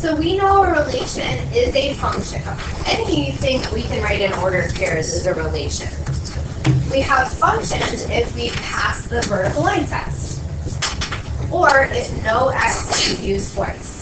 So we know a relation is a function. Anything that we can write in ordered pairs is a relation. We have functions if we pass the vertical line test, or if no x is used twice.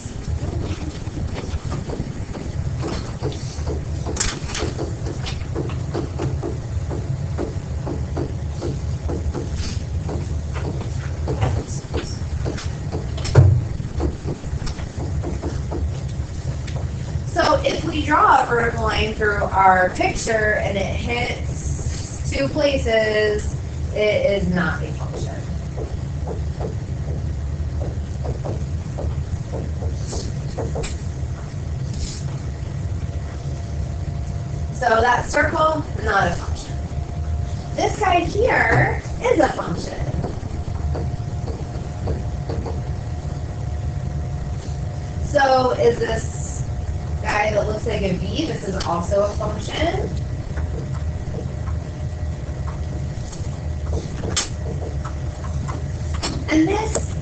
So if we draw a vertical line through our picture and it hits two places, it is not a function. So that circle, not a function. This guy here is a function. So is this guy that looks like a V, this is also a function. And this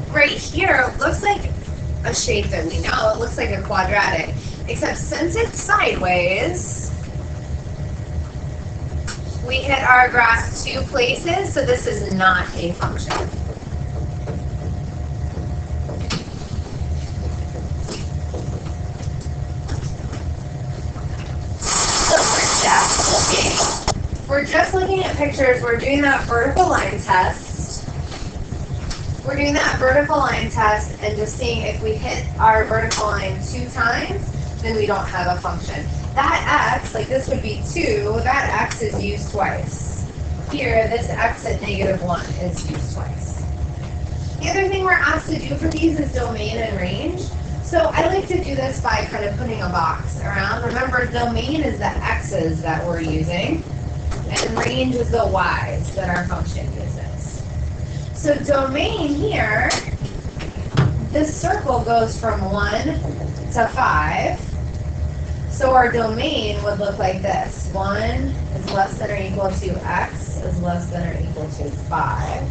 right here looks like a shape that we know. It looks like a quadratic, except since it's sideways, we hit our graph two places, so this is not a function. We're just looking at pictures. We're doing that vertical line test. We're doing that vertical line test and just seeing if we hit our vertical line 2 times, then we don't have a function. That x, like this would be 2, that x is used twice. Here, this x at -1 is used twice. The other thing we're asked to do for these is domain and range. So I like to do this by kind of putting a box around. Remember, domain is the x's that we're using, and range is the y's that our function uses. So domain here, this circle goes from 1 to 5. So our domain would look like this. 1 is less than or equal to x is less than or equal to 5.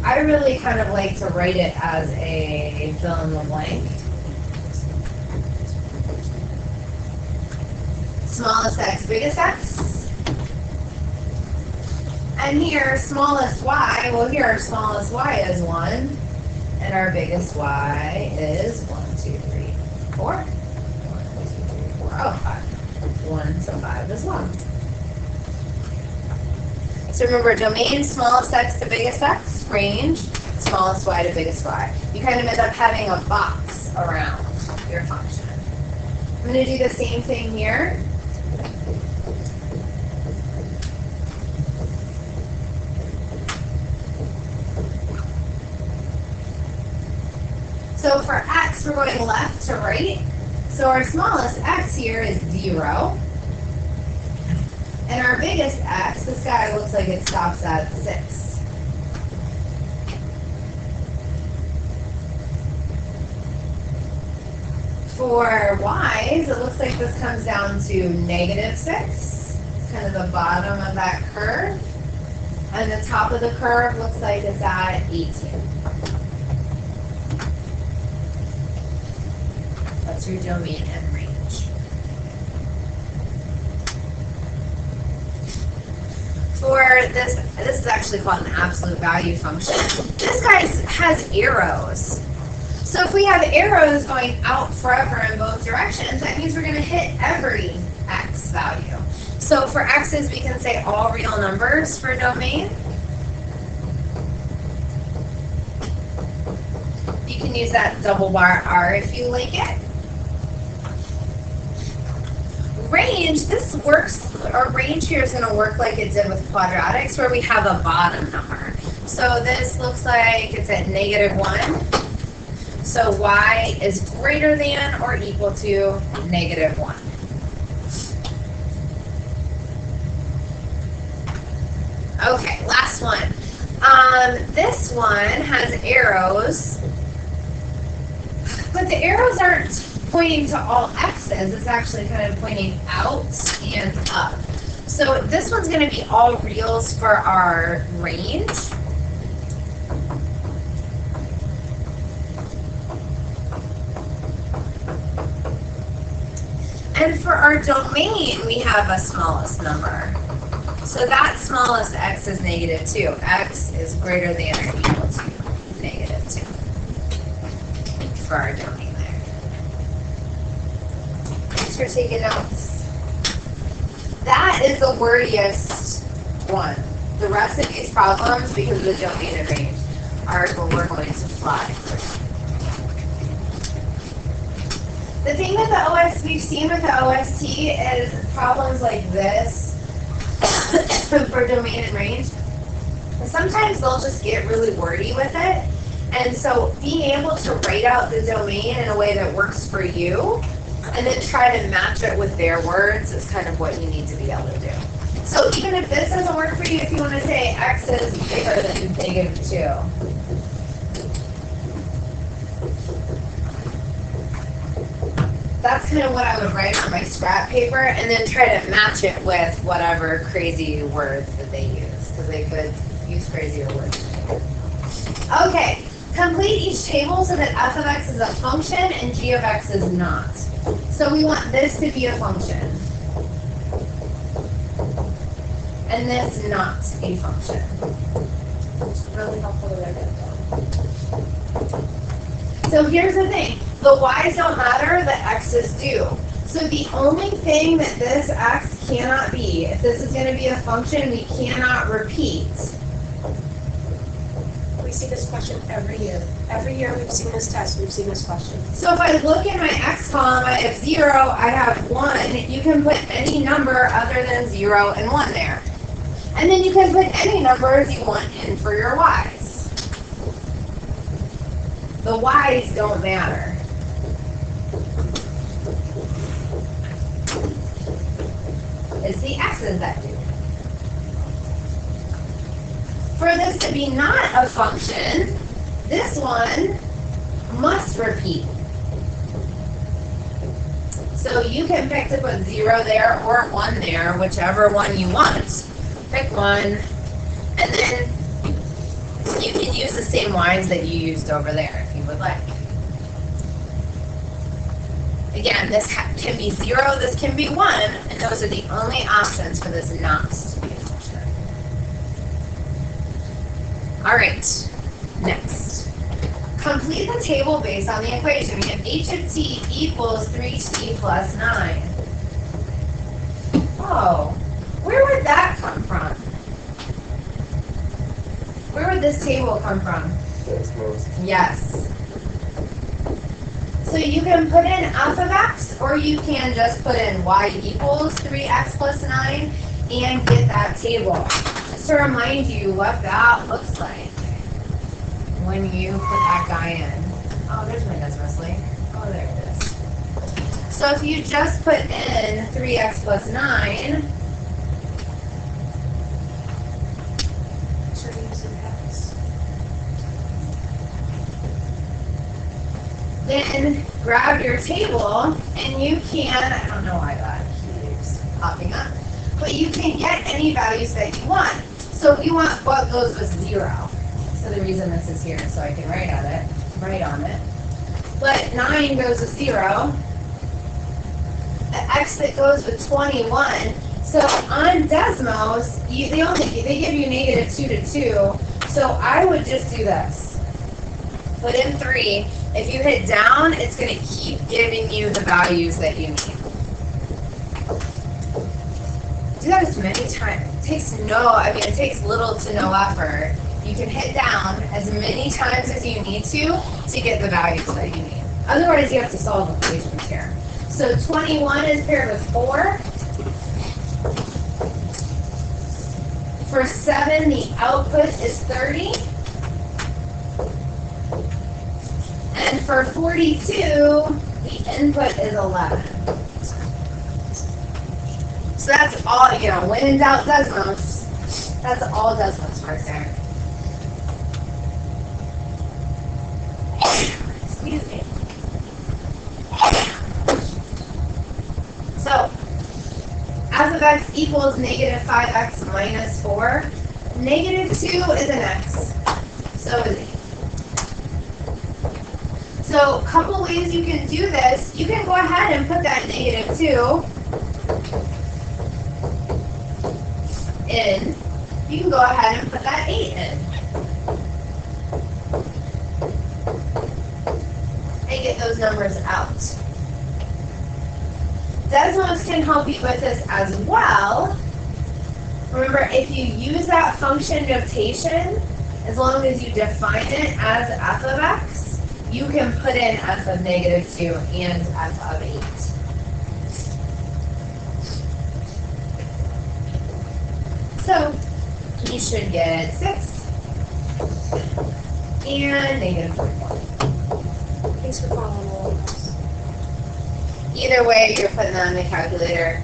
I really kind of like to write it as a fill in the blank. Smallest x, biggest x. And here, smallest y, well here our smallest y is 1, and our biggest y is 1, 2, 3, 4. 1, 2, 3, 4, oh, 5. 1, so 5 is 1. So remember, domain, smallest x to biggest x, range, smallest y to biggest y. You kind of end up having a box around your function. I'm going to do the same thing here. So for x, we're going left to right. So our smallest x here is 0. And our biggest x, this guy looks like it stops at 6. For y's, it looks like this comes down to -6. It's kind of the bottom of that curve. And the top of the curve looks like it's at 18. That's your domain and range. For this is actually called an absolute value function. This guy has arrows. So if we have arrows going out forever in both directions, that means we're going to hit every x value. So for x's, we can say all real numbers for domain. You can use that double bar R if you like it. Range, this works, our range here is going to work like it did with quadratics, where we have a bottom number. So this looks like it's at -1. So y is greater than or equal to -1. Okay, last one. This one has arrows, but the arrows aren't pointing to all x's. It's actually kind of pointing out and up. So this one's going to be all reals for our range. And for our domain, we have a smallest number. So that smallest x is negative 2. X is greater than or equal to negative 2 for our domain there. Thanks for taking notes. That is the wordiest one. The rest of these problems, because of the domain and range, are what we're going to fly through. The thing with the OST, we've seen with the OST is problems like this for domain and range. Sometimes they'll just get really wordy with it. And so being able to write out the domain in a way that works for you and then try to match it with their words is kind of what you need to be able to do. So even if this doesn't work for you, if you want to say x is bigger than negative 2. That's kind of what I would write on my scrap paper and then try to match it with whatever crazy words that they use, because they could use crazier words. Okay, complete each table so that f of x is a function and g of x is not. So we want this to be a function and this not a function. It's really helpful to write that down. So here's the thing. The y's don't matter, the x's do. So the only thing that this x cannot be, if this is going to be a function, we cannot repeat. We see this question every year. Every year we've seen this test, we've seen this question. So if I look in my x column, I have 0, I have 1. You can put any number other than 0 and 1 there. And then you can put any numbers you want in for your y's. The y's don't matter. It's the x's that do. For this to be not a function, this one must repeat. So you can pick to put 0 there or 1 there, whichever one you want. Pick one, and then you can use the same y's that you used over there if you would like. Again, this can be 0, this can be 1, and those are the only options for this not to be a function. All right, next. Complete the table based on the equation. We have h of t equals 3t plus 9. Oh, where would that come from? Where would this table come from? Yes. So you can put in f of x, or you can just put in y equals 3x plus 9 and get that table. Just to remind you what that looks like when you put that guy in. Oh, there's my decimal link. Oh, there it is. So if you just put in 3x plus 9, then grab your table and you can, I don't know why that keeps popping up, but you can get any values that you want. So we want what goes with 0. So the reason this is here is so I can write on it. But 9 goes with 0. The x that goes with 21. So on Desmos, they give you negative 2 to 2. So I would just do this. Put in 3. If you hit down, it's going to keep giving you the values that you need. Do that as many times. It takes little to no effort. You can hit down as many times as you need to get the values that you need. Otherwise, you have to solve equations here. So 21 is paired with 4. For 7, the output is 30. And for 42, the input is 11. So that's all, when in doubt, Desmos. That's all Desmos right there. Excuse me. So, f of x equals negative 5x minus 4. Negative 2 is an x. So is 8. So So a couple ways you can do this. You can go ahead and put that -2 in. You can go ahead and put that 8 in. And get those numbers out. Desmos can help you with this as well. Remember, if you use that function notation, as long as you define it as f of x, you can put in f of -2 and f of 8. So you should get 6 and -3. Thanks for following along. Either way, you're putting that in the calculator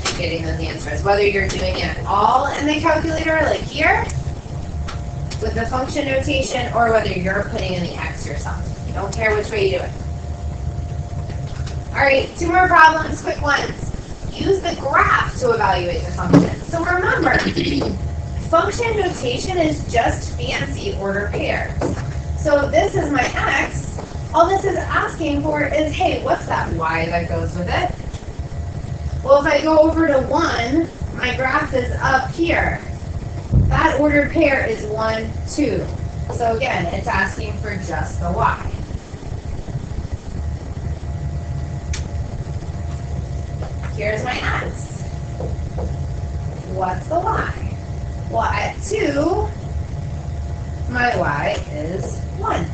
and getting those answers. Whether you're doing it all in the calculator, like here, with the function notation, or whether you're putting in the x yourself. You don't care which way you do it. All right, 2 more problems, quick ones. Use the graph to evaluate the function. So remember, function notation is just fancy order pairs. So this is my x. All this is asking for is, hey, what's that y that goes with it? Well, if I go over to 1, my graph is up here. That ordered pair is 1, 2. So again, it's asking for just the y. Here's my x. What's the y? Well, at 2, my y is 1.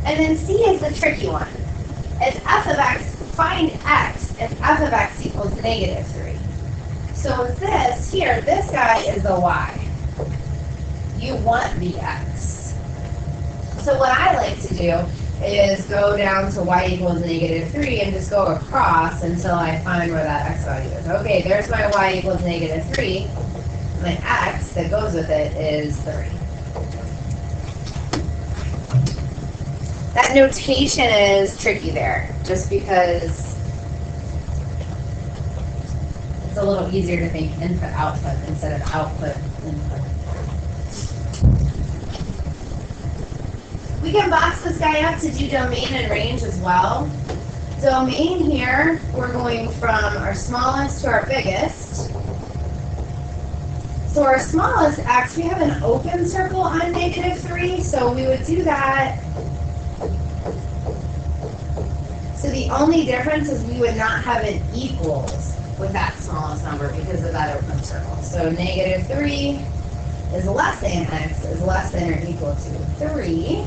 And then C is the tricky one. If f of x, find x if f of x equals -3. So this here, this guy is the y. You want the x. So what I like to do is go down to y equals -3 and just go across until I find where that x value is. Okay, there's my y equals -3. My x that goes with it is 3. That notation is tricky there, just because it's a little easier to think input-output instead of output-input. We can box this guy up to do domain and range as well. Domain here, we're going from our smallest to our biggest. So our smallest x, we have an open circle on -3, so we would do that. So the only difference is we would not have an equals with that smallest number because of that open circle. So -3 is less than x is less than or equal to 3.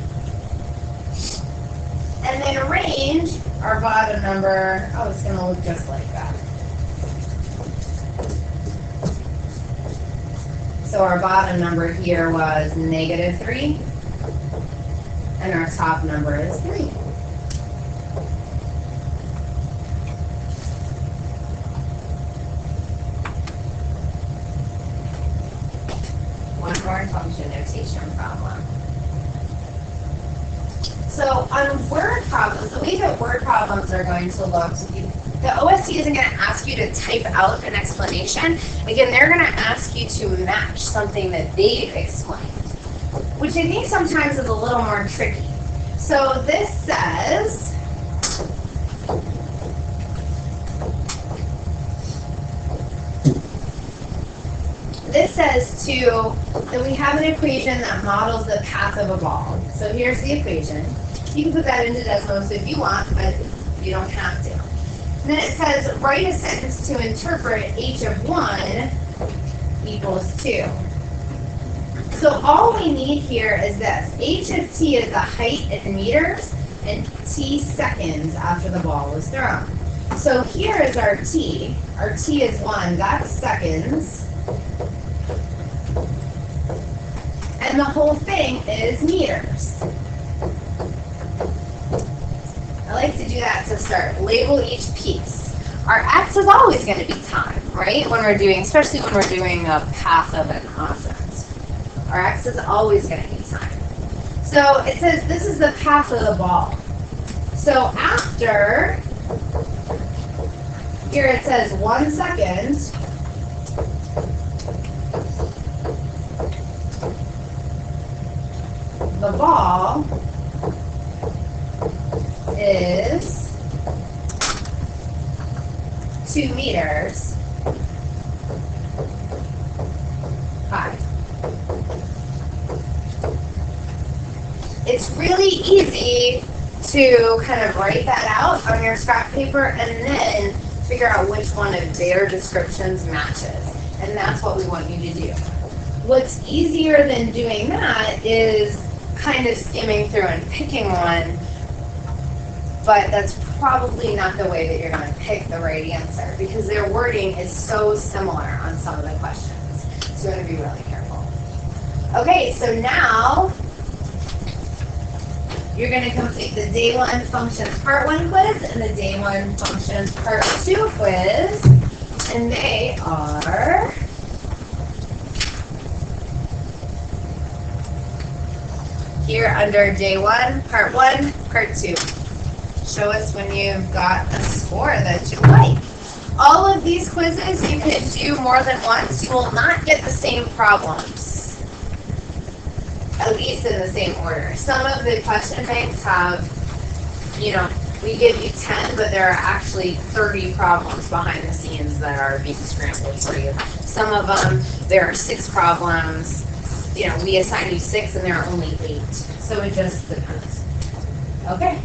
And then range, our bottom number, oh, it's going to look just like that. So our bottom number here was -3, and our top number is 3. One more function notation problem. So on word problems, the way that word problems are going to look, the OST isn't going to ask you to type out an explanation. Again, they're going to ask you to match something that they've explained, which I think sometimes is a little more tricky. So this says, that we have an equation that models the path of a ball. So here's the equation. You can put that into Desmos if you want, but you don't have to. And then it says, write a sentence to interpret h of 1 equals 2. So all we need here is this. H of t is the height in meters, and t seconds after the ball was thrown. So here is our t. Our t is 1, that's seconds. And the whole thing is meters. I like to do that to start. Label each piece. Our x is always going to be time, right? When we're doing, especially when we're doing a path of an object. Our x is always going to be time. So it says this is the path of the ball. So after, here it says 1 second. The the ball is 2 meters high. It's really easy to kind of write that out on your scrap paper and then figure out which one of their descriptions matches. And that's what we want you to do. What's easier than doing that is kind of skimming through and picking one, but that's probably not the way that you're going to pick the right answer because their wording is so similar on some of the questions. So you want to be really careful. Okay, so now you're going to complete the Day 1 Functions Part 1 quiz and the Day 1 Functions Part 2 quiz. And they are here under Day 1, Part 1, Part 2. Show us when you've got a score that you like. All of these quizzes you can do more than once. You will not get the same problems, at least in the same order. Some of the question banks have, we give you 10, but there are actually 30 problems behind the scenes that are being scrambled for you. Some of them, there are 6 problems. We assign you 6 and there are only 8. So it just depends. Okay,